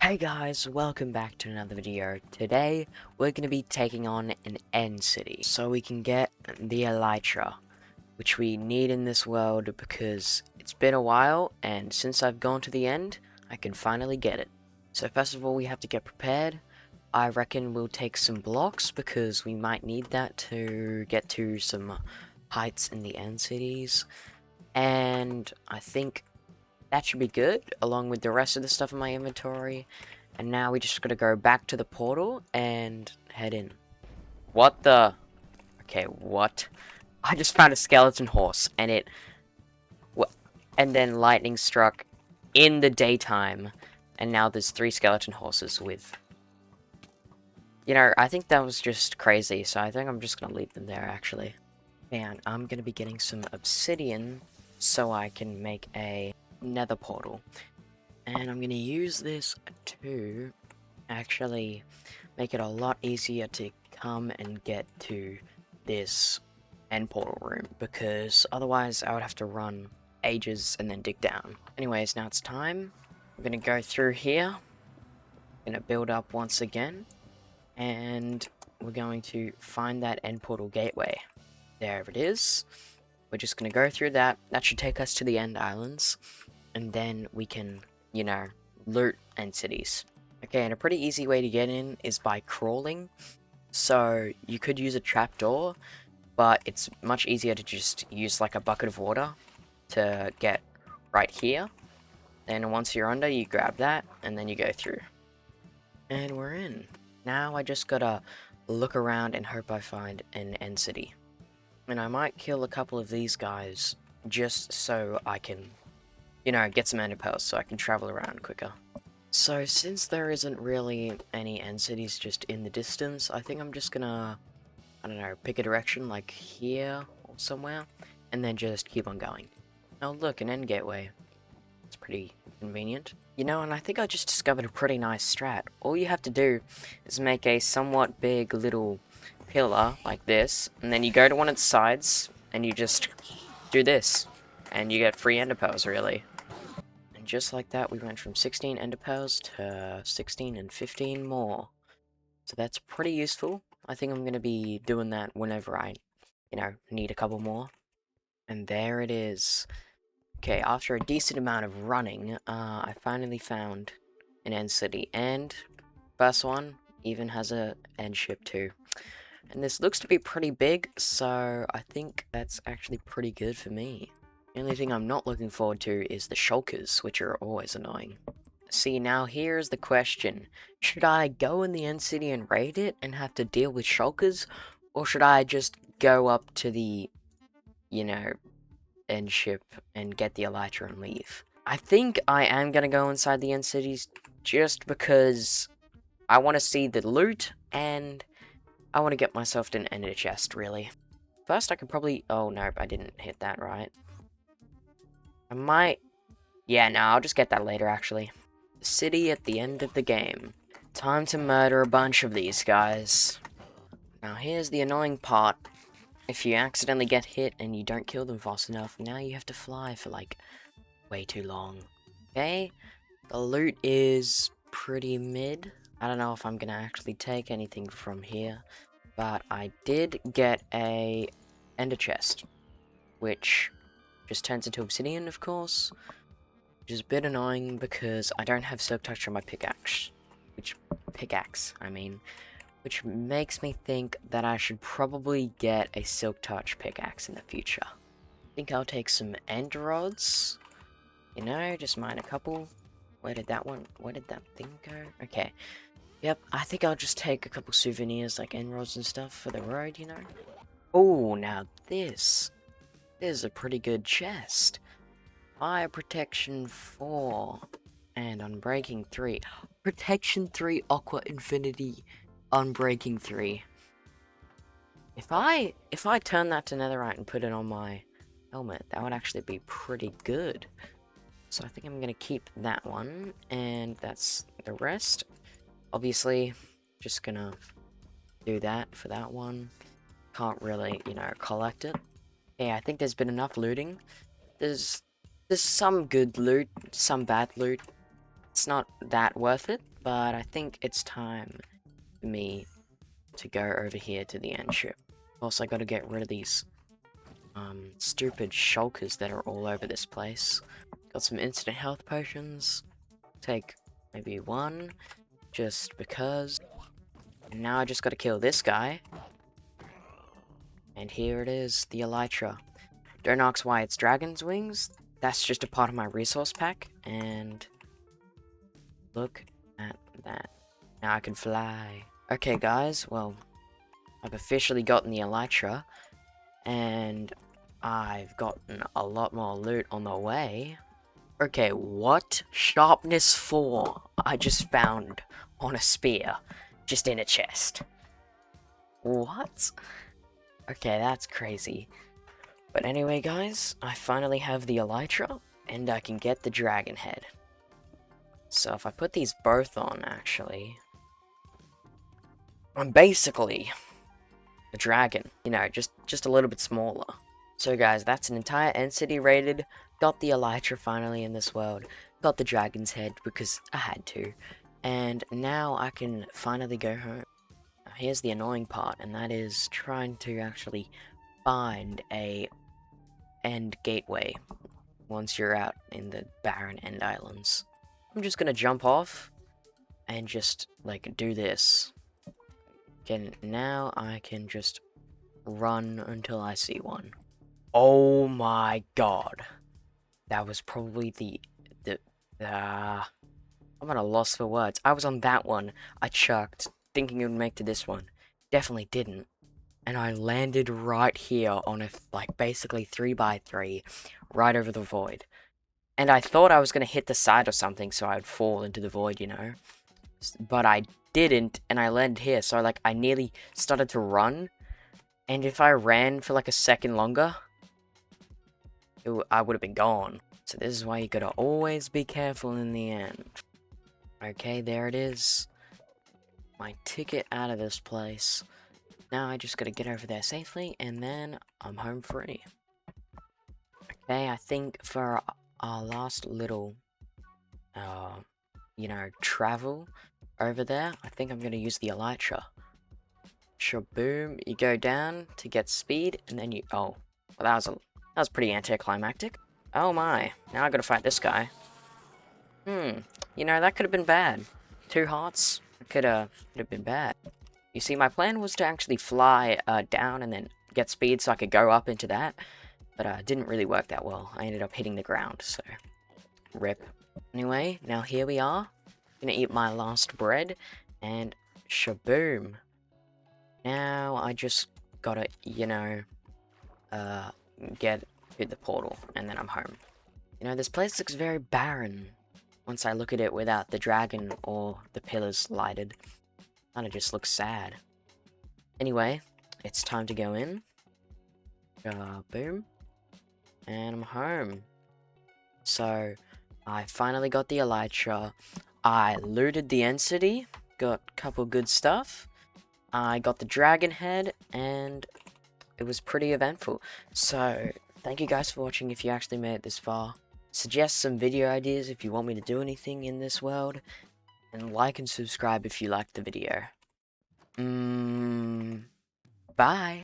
Hey guys, welcome back to another video. Today, we're going to be taking on an end city, so we can get the Elytra, which we need in this world because it's been a while, and since I've gone to the end, I can finally get it. So first of all, we have to get prepared. I reckon we'll take some blocks because we might need that to get to some heights in the end cities, and I think that should be good, along with the rest of the stuff in my inventory. And now we just gotta go back to the portal and head in. What the? Okay, what? I just found a skeleton horse, and and then lightning struck in the daytime, and now there's 3 skeleton horses with... I think that was just crazy, so I think I'm just gonna leave them there, actually. And I'm gonna be getting some obsidian so I can make a nether portal, and I'm gonna use this to actually make it a lot easier to come and get to this end portal room, because otherwise I would have to run ages and then dig down. Anyways, now it's time. I'm gonna go through here, gonna build up once again, and we're going to find that end portal gateway. There it is. We're just gonna go through that. That should take us to the end islands. And then we can, loot end cities. Okay, and a pretty easy way to get in is by crawling. So you could use a trapdoor, but it's much easier to just use like a bucket of water to get right here. And once you're under, you grab that, and then you go through. And we're in. Now I just gotta look around and hope I find an end city. And I might kill a couple of these guys just so I can get some ender pearls so I can travel around quicker. So since there isn't really any end cities just in the distance, I think I'm just gonna, pick a direction like here or somewhere, and then just keep on going. Oh look, an end gateway. It's pretty convenient. And I think I just discovered a pretty nice strat. All you have to do is make a somewhat big little pillar like this, and then you go to one of the sides, and you just do this, and you get free ender pearls, really. And just like that, we went from 16 ender pearls to 16 and 15 more. So that's pretty useful. I think I'm going to be doing that whenever I, need a couple more. And there it is. Okay, after a decent amount of running, I finally found an end city. And first one even has a end ship too. And this looks to be pretty big, so I think that's actually pretty good for me. The only thing I'm not looking forward to is the shulkers, which are always annoying. See, now here's the question. Should I go in the end city and raid it and have to deal with shulkers? Or should I just go up to the, end ship and get the elytra and leave? I think I am going to go inside the end cities just because I want to see the loot and I want to get myself to an ender chest, really. First, I could probably... Oh, no, I didn't hit that right. I might... Yeah, no, I'll just get that later, actually. The city at the end of the game. Time to murder a bunch of these guys. Now, here's the annoying part. If you accidentally get hit and you don't kill them fast enough, now you have to fly for, like, way too long. Okay? The loot is pretty mid. I don't know if I'm gonna actually take anything from here, but I did get a ender chest, which just turns into obsidian, of course, which is a bit annoying because I don't have silk touch on my pickaxe, which makes me think that I should probably get a silk touch pickaxe in the future. I think I'll take some end rods, just mine a couple. Where did that thing go? Okay. Yep, I think I'll just take a couple souvenirs like end rods and stuff for the road, Oh, now this is a pretty good chest. Fire protection 4 and unbreaking 3. Protection 3, aqua infinity, unbreaking 3. If I turn that to netherite and put it on my helmet, that would actually be pretty good. So I think I'm gonna keep that one, and that's the rest. Obviously, just gonna do that for that one. Can't really, collect it. Yeah, I think there's been enough looting. There's some good loot, some bad loot. It's not that worth it, but I think it's time for me to go over here to the end ship. Also, I gotta get rid of these stupid shulkers that are all over this place. Got some instant health potions. Take maybe one, just because. And now I just gotta kill this guy. And here it is, the Elytra. Don't ask why it's dragon's wings. That's just a part of my resource pack. And look at that. Now I can fly. Okay, guys, well, I've officially gotten the Elytra. And I've gotten a lot more loot on the way. Okay, what? Sharpness 4 I just found on a spear. Just in a chest. What? Okay, that's crazy. But anyway, guys, I finally have the Elytra, and I can get the dragon head. So if I put these both on, actually, I'm basically a dragon. You know, just a little bit smaller. So guys, that's an entire end city raided. Got the Elytra finally in this world. Got the dragon's head because I had to. And now I can finally go home. Now, here's the annoying part, and that is trying to actually find a end gateway once you're out in the barren end islands. I'm just gonna jump off and just like do this. Okay, now I can just run until I see one. Oh my god. That was probably I'm at a loss for words. I was on that one. I chucked, thinking it would make to this one. Definitely didn't. And I landed right here on a, like, basically 3x3, right over the void. And I thought I was going to hit the side or something, so I'd fall into the void, you know? But I didn't, and I landed here, so, like, I nearly started to run. And if I ran for, like, a second longer, I would have been gone. So this is why you gotta always be careful in the end. Okay, there it is. My ticket out of this place. Now I just gotta get over there safely, and then I'm home free. Okay, I think for our last little, you know, travel over there, I think I'm gonna use the Elytra. Shaboom, you go down to get speed, and then you, oh, well that was pretty anticlimactic. Oh my, now I gotta fight this guy. You know, that could have been bad. 2 hearts, could have been bad. You see, my plan was to actually fly down and then get speed so I could go up into that. But it didn't really work that well. I ended up hitting the ground, so rip. Anyway, now here we are. Gonna eat my last bread, and shaboom. Now I just gotta, you know, get through the portal, and then I'm home. You know, this place looks very barren once I look at it without the dragon or the pillars lighted. Kinda just looks sad. Anyway, it's time to go in. Boom. And I'm home. So, I finally got the Elytra. I looted the end city. Got a couple good stuff. I got the dragon head, and it was pretty eventful. So, thank you guys for watching if you actually made it this far. Suggest some video ideas if you want me to do anything in this world. And like and subscribe if you liked the video. Bye.